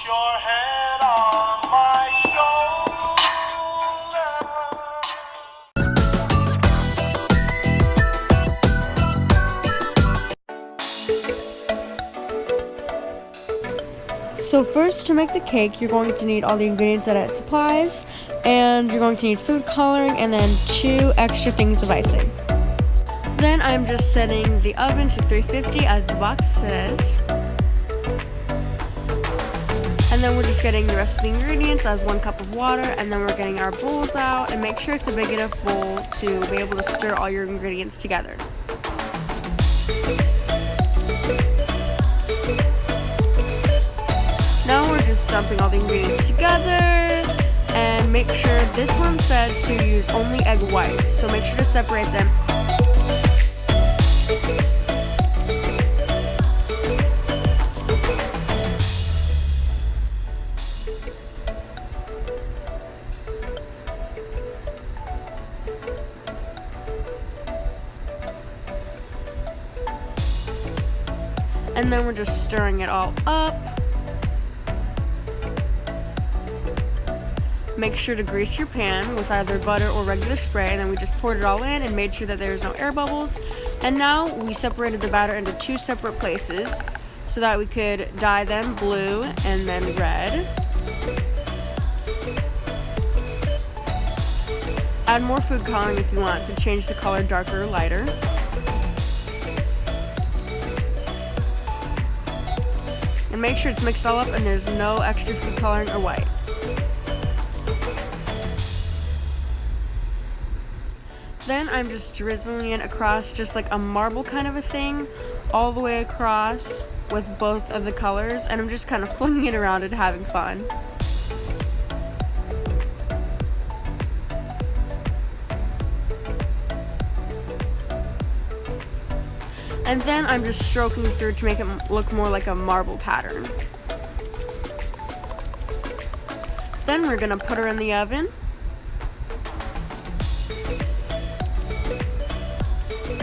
your head on my shoulder. So first, to make the cake, you're going to need all the ingredients that it supplies, and you're going to need food coloring and then 2 extra things of icing. Then I'm just setting the oven to 350 as the box says. And then we're just getting the rest of the ingredients as 1 cup of water, and then we're getting our bowls out, and make sure it's a big enough bowl to be able to stir all your ingredients together. Now we're just dumping all the ingredients together, and make sure this one said to use only egg whites, so make sure to separate them. And then we're just stirring it all up. Make sure to grease your pan with either butter or regular spray, and then we just poured it all in and made sure that there's no air bubbles. And now we separated the batter into 2 separate places so that we could dye them blue and then red. Add more food coloring if you want to change the color darker or lighter. And make sure it's mixed all up and there's no extra food coloring or white. Then I'm just drizzling it across just like a marble kind of a thing, all the way across with both of the colors, and I'm just kind of flinging it around and having fun. And then I'm just stroking through to make it look more like a marble pattern. Then we're gonna put her in the oven.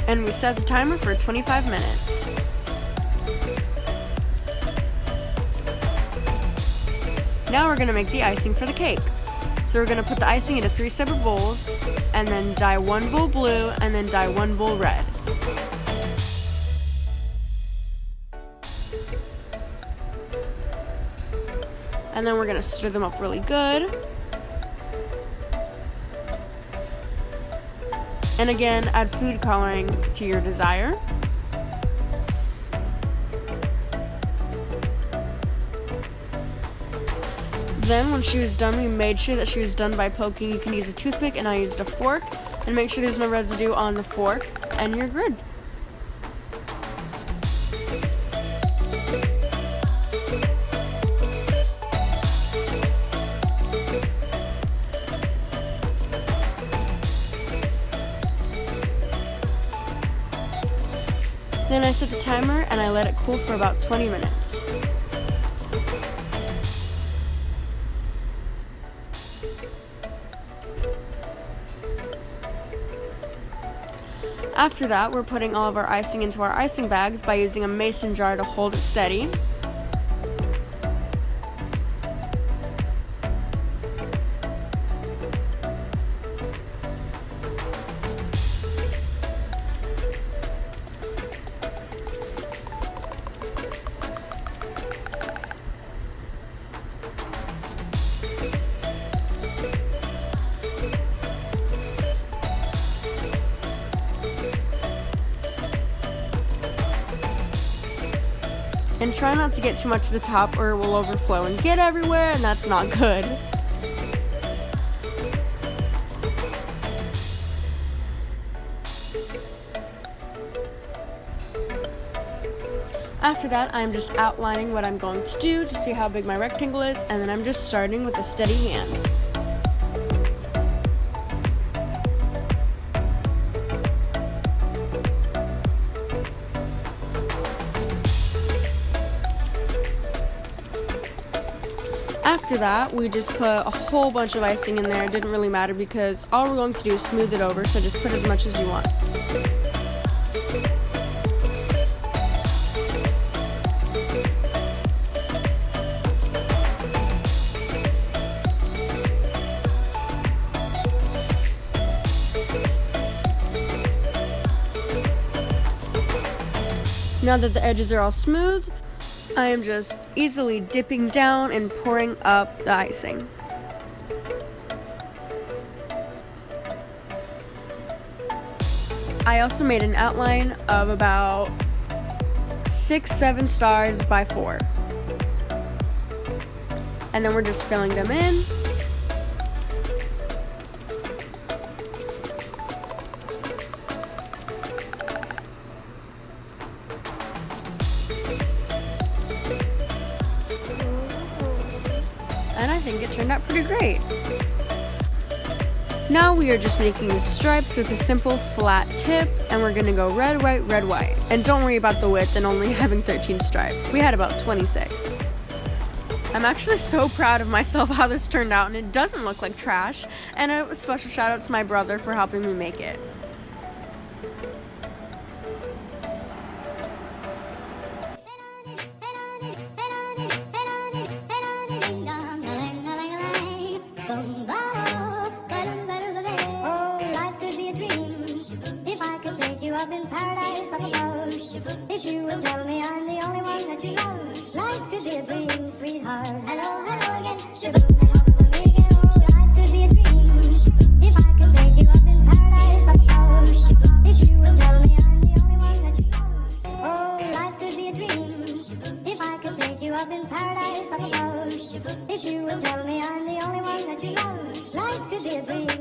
And we set the timer for 25 minutes. Now we're gonna make the icing for the cake. So we're gonna put the icing into 3 separate bowls, and then dye 1 bowl blue, and then dye 1 bowl red. And then we're gonna stir them up really good. And again, add food coloring to your desire. Then when she was done, we made sure that she was done by poking. You can use a toothpick, and I used a fork. And make sure there's no residue on the fork, and you're good. Then I set the timer and I let it cool for about 20 minutes. After that, we're putting all of our icing into our icing bags by using a mason jar to hold it steady. And try not to get too much to the top or it will overflow and get everywhere, and that's not good. After that, I'm just outlining what I'm going to do to see how big my rectangle is, and then I'm just starting with a steady hand. After that, we just put a whole bunch of icing in there. It didn't really matter because all we're going to do is smooth it over, so just put as much as you want. Now that the edges are all smooth, I am just easily dipping down and pouring up the icing. I also made an outline of about 6-7 stars by 4. And then we're just filling them in. And I think it turned out pretty great. Now we are just making the stripes with a simple flat tip, and we're gonna go red, white, red, white. And don't worry about the width and only having 13 stripes. We had about 26. I'm actually so proud of myself how this turned out, and it doesn't look like trash. And a special shout out to my brother for helping me make it. Up in paradise, I suppose. If you would tell me I'm the only one that you love, life could be a dream, sweetheart. Hello, hello again. Shaboom, and up with me again. Oh, life could be a dream. If I could take you up in paradise, I suppose. If you would tell me I'm the only one that you love. Oh, life could be a dream. If I could take you up in paradise, I suppose. If you would tell me I'm the only one that you love, life could be a dream.